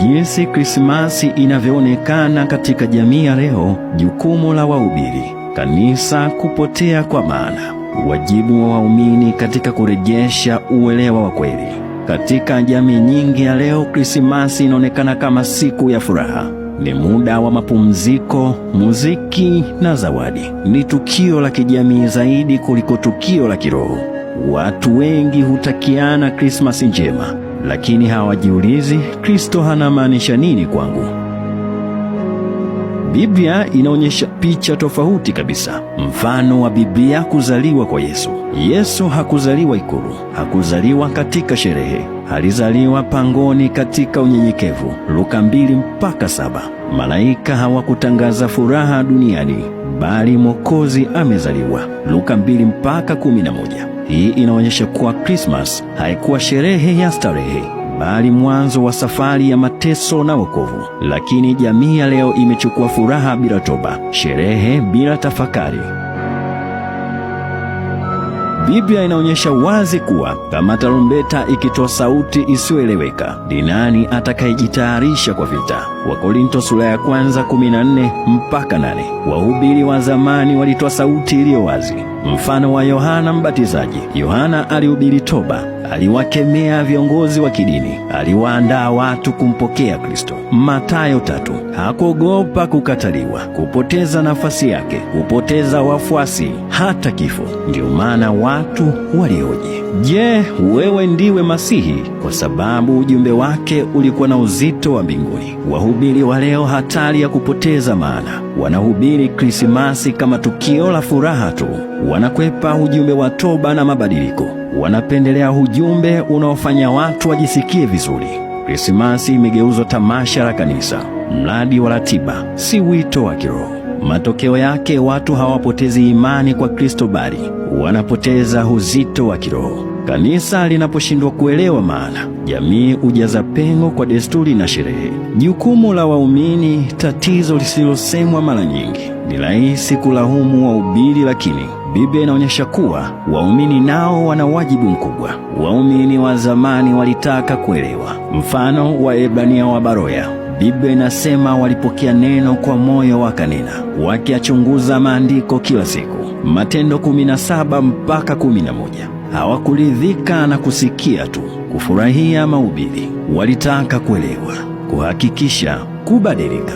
Jinsi Krismasi inavyoonekana katika jamii ya leo, jukumu la wahubiri, kanisa kupotea kwa maana, wajibu wa waumini katika kurejesha uelewa wa kweli. Katika jamii nyingi ya leo, Krismasi inaonekana kama siku ya furaha. Ni muda wa mapumziko, muziki na zawadi. Ni tukio la kijamii zaidi kuliko tukio la kiroho. Watu wengi hutakiana Krismasi njema, lakini hawajiulizi Kristo anamaanisha nini kwangu. Biblia inaonyesha picha tofauti kabisa. Mfano wa Biblia, kuzaliwa kwa Yesu. Yesu hakuzaliwa ikulu, hakuzaliwa katika sherehe. Alizaliwa pangoni katika unyenyekevu. Luka 2:7. Malaika hawakutangaza furaha duniani, bali Mwokozi amezaliwa. Luka 2:11. Hii inaonyesha kuwa Krismas haikuwa sherehe ya starehe, bali mwanzo wa safari ya mateso na wokovu. Lakini jamii ya leo imechukua furaha bila toba, sherehe bila tafakari. Biblia inaonyesha wazi kuwa kama tarumbeta ikitoa sauti isiyoeleweka, ni nani atakayejitayarisha kwa vita? Wakorintho sura ya 1:14-8. Wahubiri wa zamani walitoa sauti iliyo wazi. Mfano wa Yohana Mbatizaji. Yohana alihubiri toba, aliwakemea viongozi wa kidini, aliwaandaa watu kumpokea Kristo. Mathayo 3. Hakuogopa kukataliwa, kupoteza nafasi yake, kupoteza wafuasi, hata kifo. Ndio maana watu walioje, je, wewe ndiwe Masihi? Kwa sababu ujumbe wake ulikuwa na uzito wa mbinguni. Wahubiri wa leo hatari ya kupoteza maana. Wanahubiri Krismasi kama tukio la furaha tu. Wanakwepa ujumbe wa toba na mabadiliko. Wanapendelea ujumbe unaofanya watu wajisikie vizuri. Krismasi imegeuzwa tamasha la kanisa, mradi wa ratiba, si wito wa kiroho. Matokeo yake, watu hawapotezi imani kwa Kristo, bali wanapoteza uzito wa kiroho. Kanisa linaposhindwa kuelewa maana, jamii hujaza pengo kwa desturi na sherehe. Jukumu la waumini, tatizo lisilosemwa mara nyingi. Ni rahisi kulaumu wahubiri, lakini Biblia inaonyesha kuwa waumini nao wana wajibu mkubwa. Waumini wa zamani walitaka kuelewa. Mfano wa Ebrania wa Baroya. Biblia inasema walipokea neno kwa moyo wakanena, wakiachunguza maandiko kila siku. Matendo 17-11. Hawakuridhika na kusikia tu, kufurahia mahubiri. Walitaka kuelewa, kuhakikisha, kubadilika.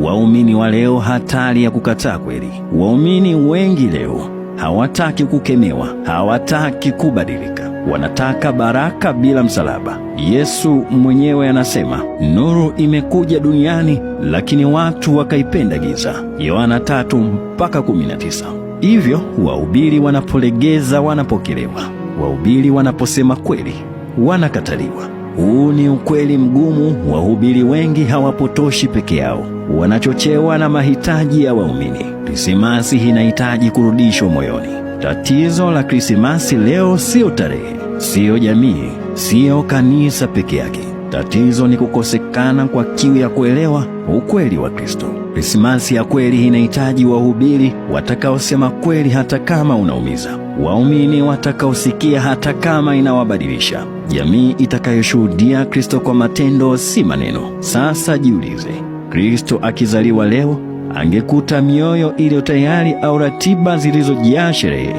Waumini wa leo, hatari ya kukataa kweli. Waumini wengi leo hawataki kukemewa, hawataki kubadilika. Wanataka baraka bila msalaba. Yesu mwenyewe anasema, nuru imekuja duniani, lakini watu wakaipenda giza. Yohana 3:19. Hivyo wahubiri wanapolegeza wanapokelewa. Wahubiri wanaposema kweli wanakataliwa. Huu ni ukweli mgumu. Wahubiri wengi hawapotoshi peke yao, wanachochewa na mahitaji ya waumini. Krismasi inahitaji kurudishwa moyoni. Tatizo la Krismasi leo sio tarehe, sio jamii, sio kanisa peke yake. Tatizo ni kukosekana kwa kiu ya kuelewa ukweli wa Kristo. Krismasi ya kweli inahitaji wahubiri watakaosema kweli hata kama unaumiza, waumini watakaosikia hata kama inawabadilisha, jamii itakayoshuhudia Kristo kwa matendo, si maneno. Sasa jiulize, Kristo akizaliwa leo, angekuta mioyo iliyo tayari au ratiba zilizojaa sherehe?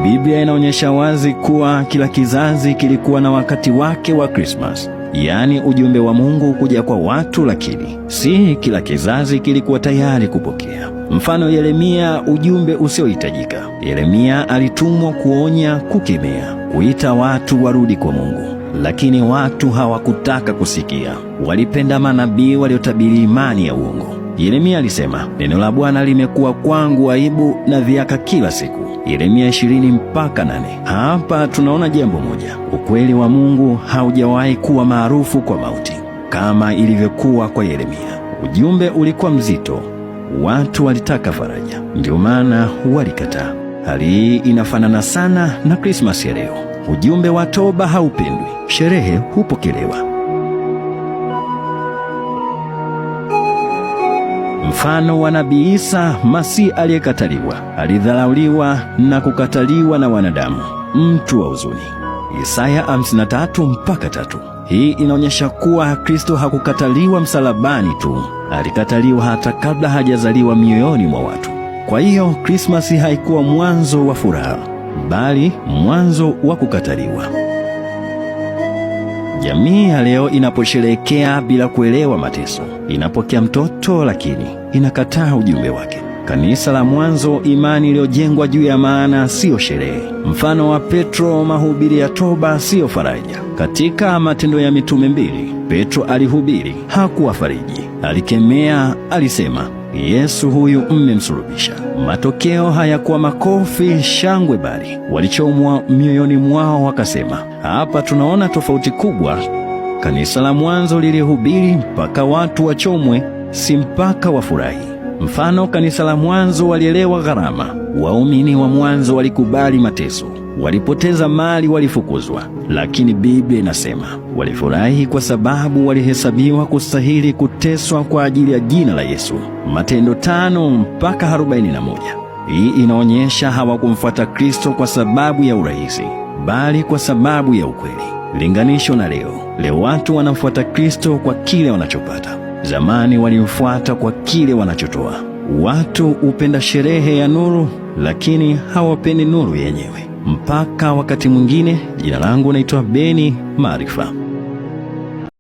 Biblia inaonyesha wazi kuwa kila kizazi kilikuwa na wakati wake wa Krismas, yaani ujumbe wa Mungu kuja kwa watu, lakini si kila kizazi kilikuwa tayari kupokea. Mfano Yeremia, ujumbe usiohitajika. Yeremia alitumwa kuonya, kukemea, kuita watu warudi kwa Mungu, lakini watu hawakutaka kusikia. Walipenda manabii waliotabiri imani ya uongo. Yeremia alisema, neno la Bwana limekuwa kwangu aibu na dhihaka kila siku. Yeremia 20:8. Hapa tunaona jambo moja: ukweli wa Mungu haujawahi kuwa maarufu kwa mauti kama ilivyokuwa kwa Yeremia. Ujumbe ulikuwa mzito, watu walitaka faraja, ndio maana walikataa. Hali hii inafanana sana na Krismasi ya leo. Ujumbe wa toba haupendwi, sherehe hupokelewa. Mfano wa Nabii Isa, Masihi aliyekataliwa, alidharauliwa na kukataliwa na wanadamu, mtu wa huzuni. Isaya 53:3. Hii inaonyesha kuwa Kristo hakukataliwa msalabani tu, alikataliwa hata kabla hajazaliwa mioyoni mwa watu. Kwa hiyo Krismasi haikuwa mwanzo wa furaha, bali mwanzo wa kukataliwa. Jamii ya leo inaposherehekea bila kuelewa mateso, inapokea mtoto lakini inakataa ujumbe wake. Kanisa la mwanzo, imani iliyojengwa juu ya maana, siyo sherehe. Mfano wa Petro, mahubiri ya toba, siyo faraja. Katika Matendo ya Mitume 2, Petro alihubiri, hakuwafariji. Alikemea, alisema, Yesu huyu mmemsulubisha. Matokeo hayakuwa makofi, shangwe, bali walichomwa mioyoni mwao, wakasema, hapa tunaona tofauti kubwa. Kanisa la mwanzo lilihubiri mpaka watu wachomwe, si mpaka wafurahi. Mfano, kanisa la mwanzo walielewa gharama. Waumini wa mwanzo walikubali mateso, walipoteza mali, walifukuzwa, lakini Biblia inasema walifurahi kwa sababu walihesabiwa kustahili kuteswa kwa ajili ya jina la Yesu. Matendo 5:41. Hii inaonyesha hawakumfuata Kristo kwa sababu ya urahisi, bali kwa sababu ya ukweli. Linganisho na leo. Leo watu wanamfuata Kristo kwa kile wanachopata. Zamani walimfuata kwa kile wanachotoa. Watu hupenda sherehe ya nuru, lakini hawapendi nuru yenyewe. Mpaka wakati mwingine, jina langu naitwa Beni Maarifa.